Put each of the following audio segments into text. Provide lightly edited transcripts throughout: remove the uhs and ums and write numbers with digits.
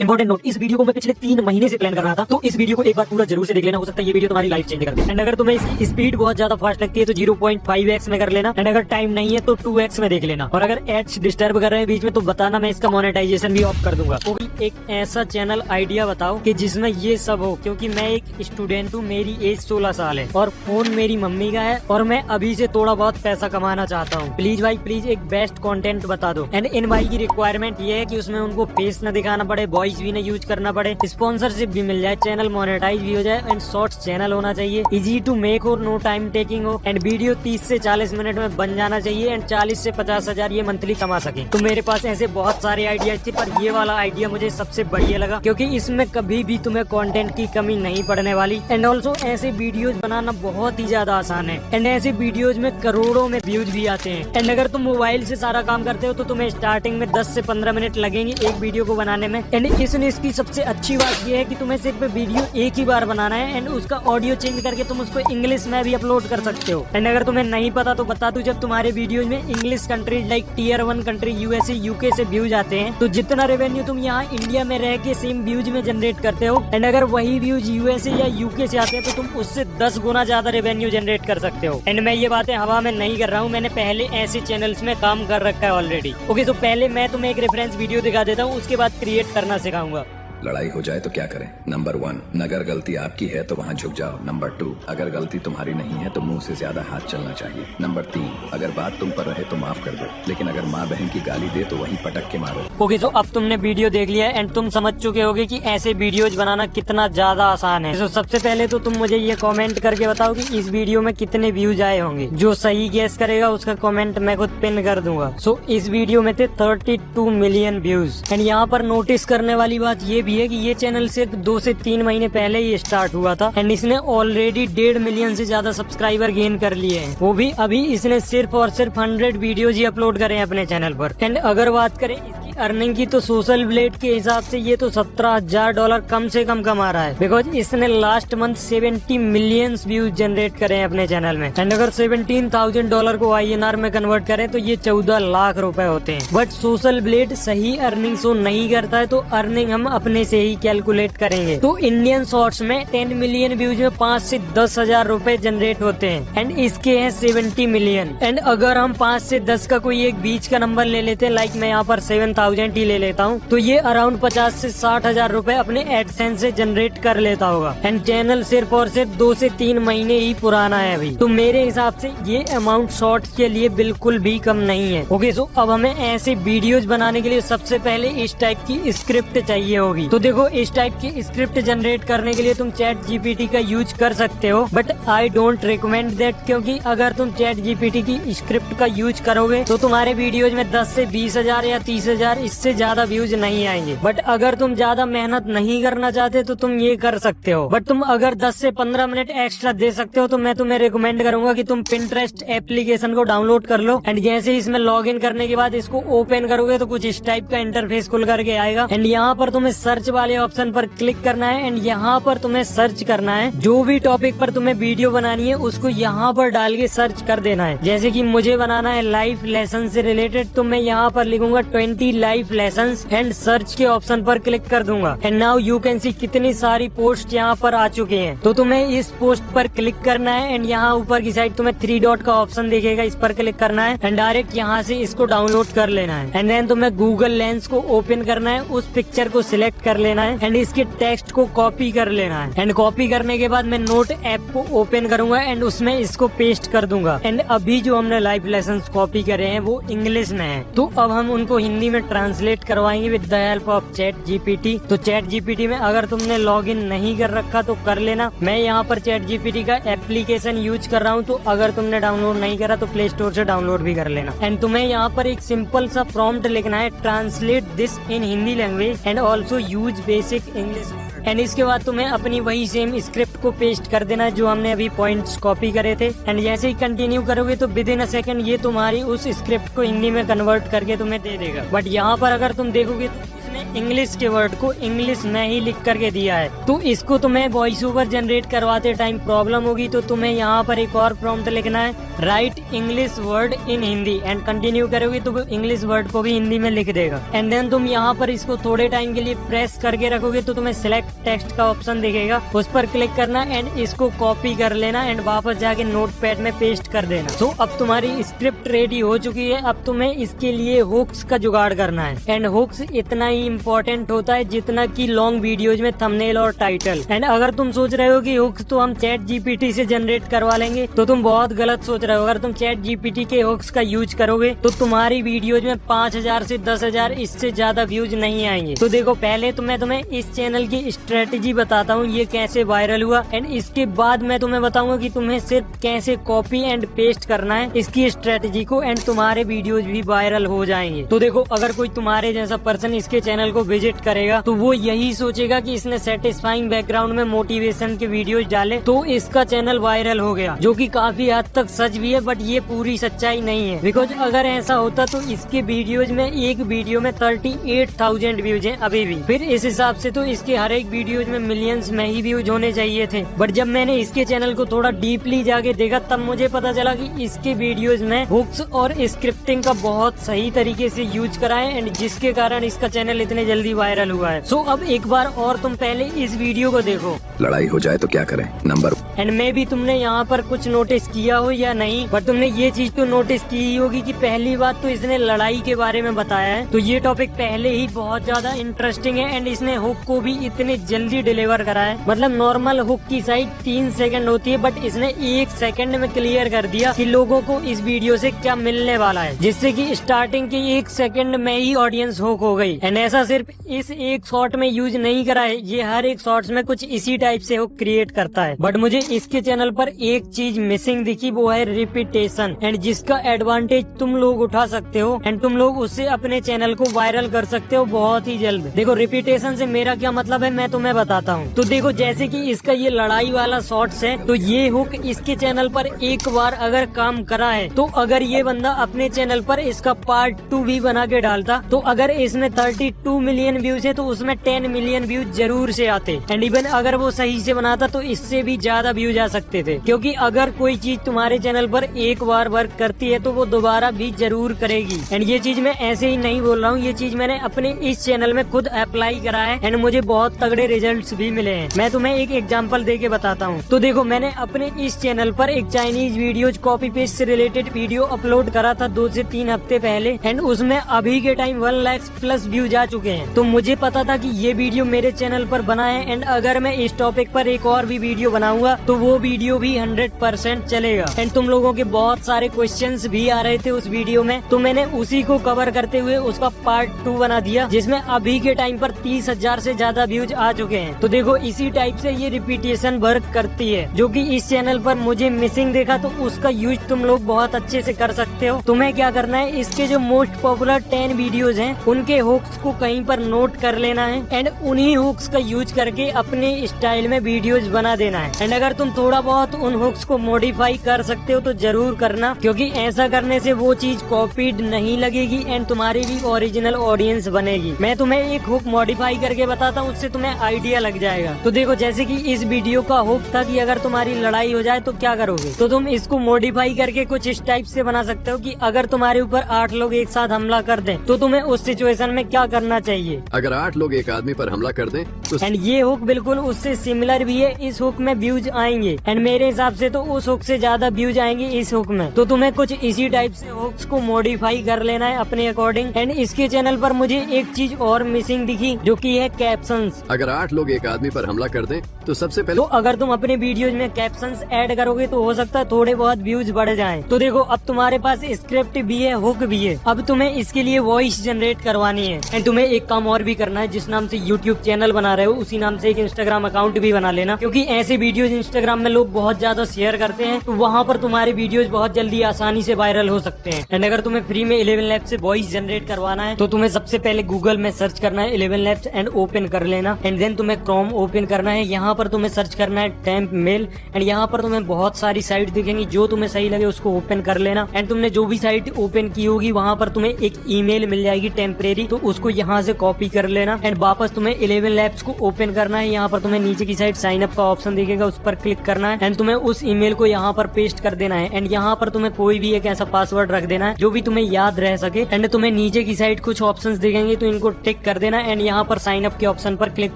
Important note, इस video को मैं पिछले 3 महीने से प्लान कर रहा था, तो इस वीडियो को एक बार पूरा जरूर से देख लेना। हो सकता है ये वीडियो तुम्हारी लाइफ चेंज कर दे। एंड अगर तुम्हें इसकी स्पीड बहुत ज्यादा फास्ट लगती है तो 0.5x में कर लेना। एंड अगर टाइम नहीं है तो 2x में देख लेना। और अगर एड्स डिस्टर्ब कर रहे हैं बीच में तो बताना, मैं इसका मोनेटाइजेशन भी ऑफ कर दूंगा। तो एक ऐसा चैनल आइडिया बताओ कि जिसमें ये सब हो, क्योंकि मैं एक स्टूडेंट हूँ, मेरी एज 16 साल है और फोन मेरी मम्मी का है और मैं अभी से थोड़ा बहुत पैसा कमाना चाहता हूँ। प्लीज भाई प्लीज एक बेस्ट कंटेंट बता दो। एंड इन भाई की रिक्वायरमेंट ये है कि उसमें उनको फेस न दिखाना पड़े, वॉइस भी न यूज करना पड़े, स्पॉन्सरशिप भी मिल जाए, चैनल मोनेटाइज भी हो जाए एंड शॉर्ट्स चैनल होना चाहिए, इजी टू मेक और नो टाइम टेकिंग हो एंड वीडियो 30 से 40 मिनट में बन जाना चाहिए एंड 40 से 50 हजार ये मंथली कमा सके। तो मेरे पास ऐसे बहुत सारे आइडियाज थे पर ये वाला आइडिया मुझे सबसे बढ़िया लगा, क्योंकि इसमें कभी भी तुम्हें कंटेंट की कमी नहीं पड़ने वाली। एंड ऑल्सो ऐसे वीडियोज बनाना बहुत ही ज्यादा आसान है एंड ऐसे वीडियोज में करोड़ों में व्यूज भी आते हैं। एंड अगर तुम मोबाइल से सारा काम करते हो तो तुम्हें स्टार्टिंग में 10 से 15 मिनट लगेंगे एक वीडियो को बनाने में। एंड इसकी सबसे अच्छी बात यह है कि तुम्हें सिर्फ वीडियो एक ही बार बनाना है एंड उसका ऑडियो चेंज करके तुम उसको इंग्लिश में भी अपलोड कर सकते हो। एंड अगर तुम्हें नहीं पता तो बता दूं, जब तुम्हारे वीडियोज में English countries like tier 1 country USA UK से व्यूज आते हैं तो जितना रेवेन्यू तुम यहाँ इंडिया में रह के सेम व्यूज में जनरेट करते हो, एंड अगर वही व्यूज यूएसए या यूके से आते हैं तो तुम उससे 10 गुना ज्यादा रेवेन्यू जनरेट कर सकते हो। एंड मैं ये बातें हवा में नहीं कर रहा हूँ, मैंने पहले ऐसे चैनल्स में काम कर रखा है ऑलरेडी। ओके, तो पहले मैं तुम्हें एक रेफरेंस वीडियो दिखा देता हूँ, उसके बाद क्रिएट करना सिखाऊंगा। लड़ाई हो जाए तो क्या करें? नंबर 1, अगर गलती आपकी है तो वहाँ झुक जाओ। नंबर 2, अगर गलती तुम्हारी नहीं है तो मुंह से ज्यादा हाथ चलना चाहिए। नंबर 3, अगर बात तुम पर रहे तो माफ कर दो, लेकिन अगर माँ बहन की गाली दे तो वहीं पटक के मारो। ओके, तो अब तुमने वीडियो देख लिया एंड तुम समझ चुके होगे कि ऐसे वीडियोज बनाना कितना ज्यादा आसान है। तो सबसे पहले तो तुम मुझे ये कमेंट करके बताओ कि इस वीडियो में कितने व्यूज आए होंगे। जो सही गेस करेगा उसका कमेंट मैं खुद पिन कर दूंगा। सो इस वीडियो में थे 32 मिलियन व्यूज। एंड यहाँ पर नोटिस करने वाली बात ये भी है कि ये चैनल सिर्फ 2 से 3 महीने पहले ही स्टार्ट हुआ था एंड इसने ऑलरेडी 1.5 मिलियन से ज्यादा सब्सक्राइबर गेन कर लिए हैं। वो भी अभी इसने सिर्फ और सिर्फ 100 वीडियोज ही अपलोड करे हैं अपने चैनल पर। एंड अगर बात करें इसकी अर्निंग की तो सोशल ब्लेड के हिसाब से ये तो $17,000 कम से कम कमा रहा है, बिकॉज इसने last month 70 million views generate करे हैं अपने चैनल में। एंड अगर $17,000 को INR में कन्वर्ट करें तो ये 14 लाख रुपए होते हैं। बट सोशल ब्लेड सही अर्निंग शो नहीं करता है, तो अर्निंग हम अपने से ही कैलकुलेट करेंगे। तो इंडियन शॉर्ट्स में 10 मिलियन व्यूज में 5 से 10 हजार रुपए जनरेट होते हैं एंड इसके हैं 70 मिलियन। एंड अगर हम 5 से 10 का कोई एक बीच का नंबर ले लेते हैं, लाइक मैं यहाँ पर 7,000 ही ले लेता हूँ, तो ये अराउंड 50 से 60 हजार रुपए अपने एडसेंस से जनरेट कर लेता होगा। एंड चैनल सिर्फ और सिर्फ 2 से 3 महीने ही पुराना है अभी, तो मेरे हिसाब से ये अमाउंट शॉर्ट्स के लिए बिल्कुल भी कम नहीं है। ओके, सो अब हमें ऐसे वीडियोज बनाने के लिए सबसे पहले इस टाइप की स्क्रिप्ट चाहिए होगी। तो देखो, इस टाइप की स्क्रिप्ट जनरेट करने के लिए तुम चैट जीपीटी का यूज कर सकते हो, but I don't recommend that, क्योंकि अगर तुम चैट जीपीटी की स्क्रिप्ट का यूज करोगे तो तुम्हारे वीडियोज में 10 से 20 हजार या 30 हजार इससे ज्यादा व्यूज नहीं आएंगे। बट अगर तुम ज्यादा मेहनत नहीं करना चाहते तो तुम ये कर सकते हो। बट तुम अगर 10 से 15 मिनट एक्स्ट्रा दे सकते हो तो मैं तुम्हें रिकमेंड करूंगा कि तुम पिंटरेस्ट एप्लीकेशन को डाउनलोड कर लो। एंड जैसे इसमें लॉग इन करने के बाद इसको ओपन करोगे तो कुछ इस टाइप का इंटरफेस खुल करके आएगा। एंड यहाँ पर तुम्हें सर्च वाले ऑप्शन पर क्लिक करना है एंड यहाँ पर तुम्हें सर्च करना है। जो भी टॉपिक पर तुम्हें वीडियो बनानी है उसको यहाँ पर डाल के सर्च कर देना है। जैसे कि मुझे बनाना है लाइफ लेसन से रिलेटेड, तो मैं यहाँ पर लिखूंगा 20 लाइफ लेसन्स एंड सर्च के ऑप्शन पर क्लिक कर दूंगा। And now you can see कितनी सारी पोस्ट यहाँ पर आ चुके हैं। तो तुम्हें इस पोस्ट पर क्लिक करना है एंड यहाँ ऊपर की साइड तुम्हें 3 डॉट का ऑप्शन दिखेगा, इस पर क्लिक करना है एंड डायरेक्ट यहाँ से इसको डाउनलोड कर लेना है। एंड देन तुम्हें गूगल लेंस को ओपन करना है, उस पिक्चर को सिलेक्ट कर लेना है एंड इसके टेक्स्ट को कॉपी कर लेना है। एंड कॉपी करने के बाद मैं नोट ऐप को ओपन करूंगा एंड उसमें इसको पेस्ट कर दूंगा। एंड अभी जो हमने लाइफ लेसन कॉपी करे हैं वो इंग्लिश में है, तो अब हम उनको हिंदी में ट्रांसलेट करवाएंगे with the help of chat GPT. तो चैट जीपीटी में अगर तुमने लॉगिन नहीं कर रखा तो कर लेना। मैं यहाँ पर चैट जीपीटी का एप्लीकेशन यूज कर रहा हूँ, तो अगर तुमने डाउनलोड नहीं करा तो प्ले स्टोर से डाउनलोड भी कर लेना। एंड तुम्हें यहाँ पर एक सिंपल सा प्रॉम्प्ट लिखना है, translate this in Hindi language and also use basic English. And इसके बाद तुम्हें अपनी वही सेम स्क्रिप्ट को पेस्ट कर देना है जो हमने अभी पॉइंट्स कॉपी करे थे। एंड जैसे ही कंटिन्यू करोगे तो विद इन अ सेकंड ये तुम्हारी उस स्क्रिप्ट को हिंदी में कन्वर्ट करके तुम्हें दे देगा। बट यहाँ पर अगर तुम देखोगे तो इसमें इंग्लिश के वर्ड को इंग्लिश में ही लिख करके दिया है। तो इसको तुम्हें वॉइस ओवर जनरेट करवाते टाइम प्रॉब्लम होगी तो तुम्हें यहाँ पर एक और प्रॉम्प्ट लिखना है, right English word in Hindi, and continue करोगे तो इंग्लिश वर्ड को भी हिंदी में लिख देगा। एंड देन तुम यहाँ पर इसको थोड़े टाइम के लिए प्रेस करके रखोगे तो तुम्हें सिलेक्ट टेक्स्ट का ऑप्शन दिखेगा, उस पर क्लिक करना एंड इसको कॉपी कर लेना एंड वापस जाके नोटपैड में पेस्ट कर देना। तो अब तुम्हारी स्क्रिप्ट रेडी हो चुकी है। अब तुम्हें इसके लिए हुक्स का जुगाड़ करना है एंड हुक्स इतना ही इम्पोर्टेंट होता है जितना कि लॉन्ग वीडियोज में थंबनेल और टाइटल। एंड अगर तुम सोच रहे हो कि हुक्स तो हम चैट जीपीटी से जनरेट करवा लेंगे तो तुम बहुत गलत सोच रहे हो। अगर तुम चैट जीपीटी के हुक्स का यूज करोगे तो तुम्हारी वीडियोज में 5000 से 10,000 इससे ज्यादा व्यूज नहीं आएंगे। तो देखो पहले तो मैं तुम्हें इस चैनल की स्ट्रेटेजी बताता हूँ ये कैसे वायरल हुआ, एंड इसके बाद मैं तुम्हें बताऊंगा कि तुम्हें सिर्फ कैसे कॉपी एंड पेस्ट करना है इसकी स्ट्रेटेजी को, एंड तुम्हारे वीडियोज भी वायरल हो जाएंगे। तो देखो अगर कोई तुम्हारे जैसा पर्सन इसके चैनल को विजिट करेगा तो वो यही सोचेगा कि इसने सेटिस्फाइंग बैकग्राउंड में मोटिवेशन के वीडियोज डाले तो इसका चैनल वायरल हो गया, जो कि काफी हद तक सच भी है, बट ये पूरी सच्चाई नहीं है। बिकॉज अगर ऐसा होता तो इसके वीडियोज में एक वीडियो में 38,000 व्यूज हैं अभी भी, फिर इस हिसाब से तो इसके हर एक वीडियोज में मिलियंस में ही व्यूज होने चाहिए थे। बट जब मैंने इसके चैनल को थोड़ा डीपली जाके देखा तब मुझे पता चला कि इसके वीडियोज में हुक्स और स्क्रिप्टिंग का बहुत सही तरीके से यूज करा है, एंड जिसके कारण इसका चैनल इतने जल्दी वायरल हुआ है। सो अब एक बार और तुम पहले इस वीडियो को देखो। लड़ाई हो जाए तो क्या करें, नंबर एंड मे भी तुमने यहाँ पर कुछ नोटिस किया हो या नहीं, बट तुमने ये चीज तो नोटिस की ही होगी कि पहली बात तो इसने लड़ाई के बारे में बताया है, तो ये टॉपिक पहले ही बहुत ज्यादा इंटरेस्टिंग है, एंड इसने हुक को भी इतने जल्दी डिलीवर करा है। मतलब नॉर्मल हुक की साइज 3 सेकंड होती है, बट इसने 1 सेकंड में क्लियर कर दिया कि लोगों को इस वीडियो से क्या मिलने वाला है, जिससे कि स्टार्टिंग के 1 सेकंड में ही ऑडियंस हुक हो गई। एंड ऐसा सिर्फ इस एक शॉट में यूज नहीं करा है, ये हर एक शॉट्स में कुछ इसी टाइप से हुक क्रिएट करता है। बट मुझे इसके चैनल पर एक चीज मिसिंग दिखी, वो है रिपीटेशन, एंड जिसका एडवांटेज तुम लोग उठा सकते हो एंड तुम लोग उससे अपने चैनल को वायरल कर सकते हो बहुत ही जल्द। देखो रिपीटेशन से मेरा क्या मतलब है मैं तुम्हें बताता हूँ। तो देखो जैसे कि इसका ये लड़ाई वाला शॉट्स है, तो ये हुक इसके चैनल पर एक बार अगर काम करा है तो अगर ये बंदा अपने चैनल पर इसका पार्ट 2 भी बना के डालता तो अगर इसमें 32 मिलियन व्यूज है तो उसमें 10 मिलियन व्यूज जरूर से आते, एंड इवन अगर वो सही से बनाता तो इससे भी ज्यादा व्यूज आ सकते थे। क्योंकि अगर कोई चीज तुम्हारे चैनल पर एक बार वर्क करती है तो वो दोबारा भी जरूर करेगी। एंड ये चीज मैं ऐसे ही नहीं बोल रहा हूँ, ये चीज मैंने अपने इस चैनल में खुद अप्लाई करा है एंड मुझे बहुत तगड़े रिजल्ट्स भी मिले हैं। मैं तुम्हें एक एग्जांपल दे के बताता हूँ। तो देखो मैंने अपने इस चैनल पर एक चाइनीज वीडियोज कॉपी पेस्ट से रिलेटेड वीडियो अपलोड करा था 2 से 3 हफ्ते पहले, एंड उसमें अभी के टाइम 1 लाख प्लस व्यूज आ चुके हैं। तो मुझे पता था कि ये वीडियो मेरे चैनल पर बना है, एंड अगर मैं इस टॉपिक पर एक और भी वीडियो बनाऊंगा तो वो वीडियो भी 100% चलेगा। एंड तुम लोगों के बहुत सारे क्वेश्चंस भी आ रहे थे उस वीडियो में, तो मैंने उसी को कवर करते हुए उसका पार्ट 2 बना दिया, जिसमें अभी के टाइम पर 30,000 से ज्यादा व्यूज आ चुके हैं। तो देखो इसी टाइप से ये रिपीटेशन वर्क करती है, जो कि इस चैनल पर मुझे मिसिंग देखा, तो उसका यूज तुम लोग बहुत अच्छे से कर सकते हो। तुम्हें क्या करना है, इसके जो मोस्ट पॉपुलर 10 वीडियोज हैं उनके हुक्स को कहीं पर नोट कर लेना है, एंड उन्हीं हुक्स का यूज करके अपने स्टाइल में वीडियोज बना देना है। एंड अगर तुम थोड़ा बहुत उन हुक्स को मॉडिफाई कर सकते हो तो जरूर करना, क्योंकि ऐसा करने से वो चीज कॉपीड नहीं लगेगी एंड तुम्हारी भी ओरिजिनल ऑडियंस बनेगी। मैं तुम्हें एक हुक मॉडिफाई करके बताता हूँ, उससे तुम्हें आइडिया लग जाएगा। तो देखो जैसे कि इस वीडियो का हुक था कि अगर तुम्हारी लड़ाई हो जाए तो क्या करोगे, तो तुम इसको मॉडिफाई करके कुछ इस टाइप से बना सकते हो कि अगर तुम्हारे ऊपर 8 लोग एक साथ हमला कर दें तो तुम्हें उस सिचुएशन में क्या करना चाहिए। अगर 8 लोग एक आदमी पर हमला कर दें तो एंड ये हुक बिल्कुल उससे सिमिलर भी है, इस हुक में व्यूज आएंगे एंड मेरे हिसाब से तो उस हुक से ज्यादा व्यूज आएंगे इस हुक में। तो तुम्हें कुछ इसी टाइप से हुक्स को मॉडिफाई कर लेना है अपने अकॉर्डिंग। एंड इसके चैनल पर मुझे एक चीज और मिसिंग दिखी, जो कि है कैप्शंस। अगर 8 लोग एक आदमी पर हमला कर दें तो सबसे पहले तो अगर तुम अपने वीडियोज में कैप्शंस ऐड करोगे तो हो सकता है थोड़े बहुत व्यूज बढ़ जाएं। तो देखो अब तुम्हारे पास स्क्रिप्ट भी है, हुक भी है, अब तुम्हें इसके लिए वॉइस जनरेट करवानी है। एंड तुम्हें एक काम और भी करना है, जिस नाम से यूट्यूब चैनल बना रहे हो उसी नाम से एक इंस्टाग्राम अकाउंट भी बना लेना, क्योंकि ऐसे वीडियोज इंस्टाग्राम में लोग बहुत ज्यादा शेयर करते हैं, तो वहाँ पर तुम्हारे वीडियोज बहुत जल्दी आसानी से वायरल हो सकते हैं। एंड अगर तुम्हें फ्री में 11 लैब्स से वॉइस जनरेट करवाना है तो तुम्हें सबसे पहले गूगल में सर्च करना है 11 लैब्स एंड ओपन कर लेना। एंड देन तुम्हें क्रोम ओपन करना है, यहाँ पर तुम्हें सर्च करना है टेम्प मेल। एंड यहाँ पर तुम्हें बहुत सारी साइट दिखेंगी, जो तुम्हें सही लगे उसको ओपन कर लेना। एंड तुमने जो भी साइट ओपन की होगी वहाँ पर तुम्हें एक ईमेल मिल जाएगी टेम्परेरी, तो उसको यहाँ से कॉपी कर लेना। एंड वापस तुम्हें 11 लैब्स को ओपन करना है, यहाँ पर तुम्हें नीचे की साइड साइन अप का ऑप्शन दिखेगा, उस पर क्लिक करना है। एंड तुम्हें उस ईमेल को यहाँ पर पेस्ट कर देना है। एंड यहाँ पर तुम्हें कोई भी एक ऐसा पासवर्ड रख देना है जो भी तुम्हें याद रह सके। एंड तुम्हें नीचे की साइड कुछ ऑप्शंस दिखेंगे, तो इनको टिक कर देना। एंड यहाँ पर साइन अप के ऑप्शन पर क्लिक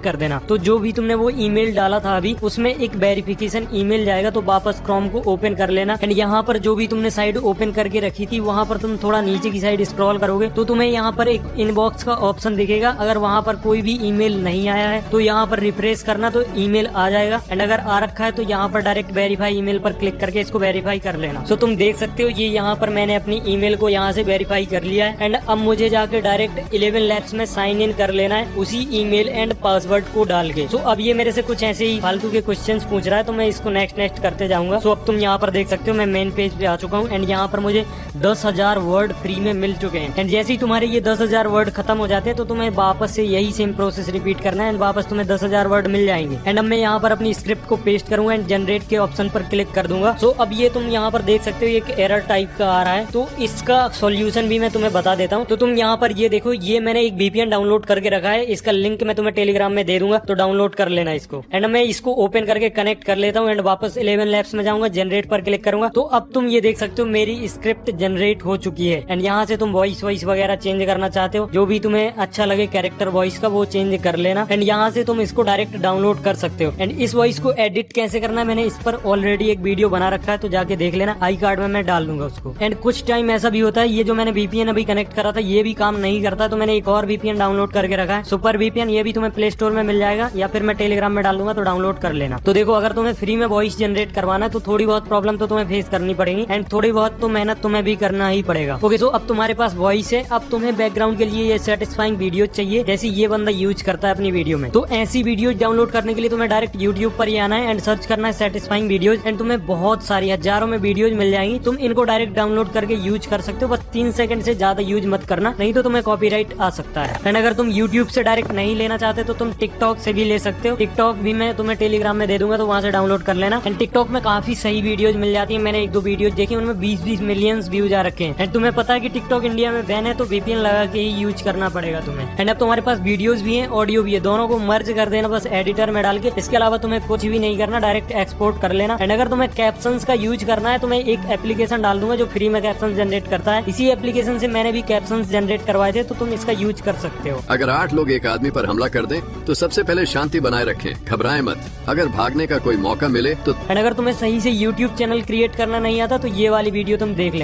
कर देना। तो जो भी तुमने वो ईमेल डाला था अभी, उसमें एक वेरिफिकेशन ईमेल जाएगा, तो वापस क्रोम को ओपन कर लेना। एंड यहाँ पर जो भी तुमने साइड ओपन करके रखी थी, वहाँ पर तुम थोड़ा नीचे की साइड स्क्रॉल करोगे तो तुम्हें यहाँ पर एक इनबॉक्स का ऑप्शन दिखेगा। अगर वहाँ पर कोई भी ईमेल नहीं आया है तो यहाँ पर रिफ्रेश करना, तो ईमेल आ जाएगा। एंड अगर आ रखा है तो यहाँ पर डायरेक्ट वेरीफाई ईमेल पर क्लिक करके इसको वेरीफाई कर लेना। सो तुम देख सकते हो ये यहाँ पर मैंने अपनी ईमेल को यहाँ से वेरीफाई कर लिया है। एंड अब मुझे जाके डायरेक्ट 11 लैब्स में साइन इन कर लेना है उसी ईमेल एंड पासवर्ड को डाल के। सो अब ये मेरे से कुछ ऐसे ही फालतू के क्वेश्चंस पूछ रहा है, तो मैं इसको नेक्स्ट करते जाऊंगा। सो अब तुम यहाँ पर देख सकते हो मैं मेन पेज पे आ चुका हूँ। एंड यहाँ पर मुझे 10,000 वर्ड फ्री में मिल चुके हैं। एंड जैसे ही तुम्हारे ये 10,000 वर्ड खत्म हो जाते हैं तो तुम्हें वापस से यही सेम प्रोसेस रिपीट करना है। एंड वापस तुम्हें 10,000 वर्ड मिल जाएंगे। एंड अब मैं यहाँ पर अपनी स्क्रिप्ट को पेस्ट करूंगा एंड जनरेट के ऑप्शन पर क्लिक कर दूंगा। सो अब ये तुम यहाँ पर देख सकते हो एक एरर टाइप का आ रहा है, तो इसका सॉल्यूशन भी मैं तुम्हें बता देता हूँ। तो तुम यहाँ पर ये देखो, ये मैंने एक VPN डाउनलोड करके रखा है, इसका लिंक मैं तुम्हें टेलीग्राम में दे दूंगा, तो डाउनलोड कर लेना इसको। एंड मैं इसको ओपन करके कनेक्ट कर लेता हूँ एंड वापस 11 लैब्स में जाऊंगा, जनरेट पर क्लिक करूंगा। तो अब तुम ये देख सकते हो मेरी स्क्रिप्ट जनरेट हो चुकी है। एंड यहाँ से तुम वॉइस वगैरह चेंज करना चाहते हो, जो भी तुम्हें अच्छा लगे कैरेक्टर वॉइस का, वो चेंज कर लेना। एंड यहाँ से तुम इसको डायरेक्ट डाउनलोड कर सकते हो। एंड इस वॉइस को एडिट कैसे करना है, मैंने इस पर ऑलरेडी एक वीडियो बना रखा है, तो जाके देख लेना, आई कार्ड में मैं डाल दूंगा उसको। एंड कुछ टाइम ऐसा भी होता है, ये जो मैंने VPN अभी कनेक्ट करा था ये भी काम नहीं करता, तो मैंने एक और VPN डाउनलोड करके रखा है, सुपर VPN। ये भी तुम्हें प्ले स्टोर में मिल जाएगा या फिर मैं टेलीग्राम में डाल दूंगा, तो डाउनलोड कर लेना। तो देखो, अगर तुम्हें फ्री में वॉइस जनरेट करवाना है तो थोड़ी बहुत प्रॉब्लम तो तुम्हें फेस करनी पड़ेगी एंड थोड़ी बहुत तो मेहनत तुम्हें भी करना ही पड़ेगा। ओके, सो अब तुम्हारे पास वॉइस है, अब तुम्हें बैकग्राउंड के लिए ये सेटिस्फाइंग वीडियो चाहिए, जैसे ये बंदा यूज करता है अपनी वीडियो में। तो ऐसी वीडियो डाउनलोड करने के लिए तुम्हें डायरेक्ट यूट्यूब पर ही आना है एंड सर्च करना है सेटिस्फाइंग वीडियोज। एंड तुम्हें बहुत सारी हजारों में वीडियोज मिल जाएंगी, तुम इनको डायरेक्ट डाउनलोड करके यूज कर सकते हो। बस 3 सेकंड से ज्यादा यूज मत करना, नहीं तो तुम्हें कॉपीराइट आ सकता है। एंड अगर तुम यूट्यूब से डायरेक्ट नहीं लेना चाहते तो तुम टिकटॉक से भी ले सकते हो। टिकटॉक भी मैं तुम्हें टेलीग्राम में दे दूंगा, तो वहां से डाउनलोड कर लेना। एंड टिकटॉक में काफी सही वीडियोज मिल जाती है, मैंने 1-2 वीडियोज देखी, उनमें 20-20 मिलियन व्यूज आ रखे हैं। एंड तुम्हें पता है कि टिकटॉक इंडिया में बैन है, तो VPN लगा के ही यूज करना पड़ेगा तुम्हें। एंड अब तुम्हारे पास वीडियोज भी है, ऑडियो भी है, दोनों को मर्ज कर देना बस एडिटर में डाल के। इसके अलावा तुम्हें कुछ भी नहीं करना, डायरेक्ट एक्सपोर्ट कर लेना। एंड अगर तुम्हें कैप्शंस का यूज करना है तो मैं एक एप्लीकेशन डाल दूंगा जो फ्री में कैप्शन जनरेट करता है। इसी एप्लीकेशन से मैंने भी कैप्शंस जनरेट करवाए थे, तो तुम इसका यूज कर सकते हो। अगर 8 लोग एक आदमी पर हमला कर दें तो सबसे पहले शांति बनाए रखें, घबराएं मत। अगर भागने का कोई मौका मिले तो एंड अगर तुम्हें सही से YouTube चैनल क्रिएट करना नहीं आता तो ये वाली वीडियो तुम देख लेना।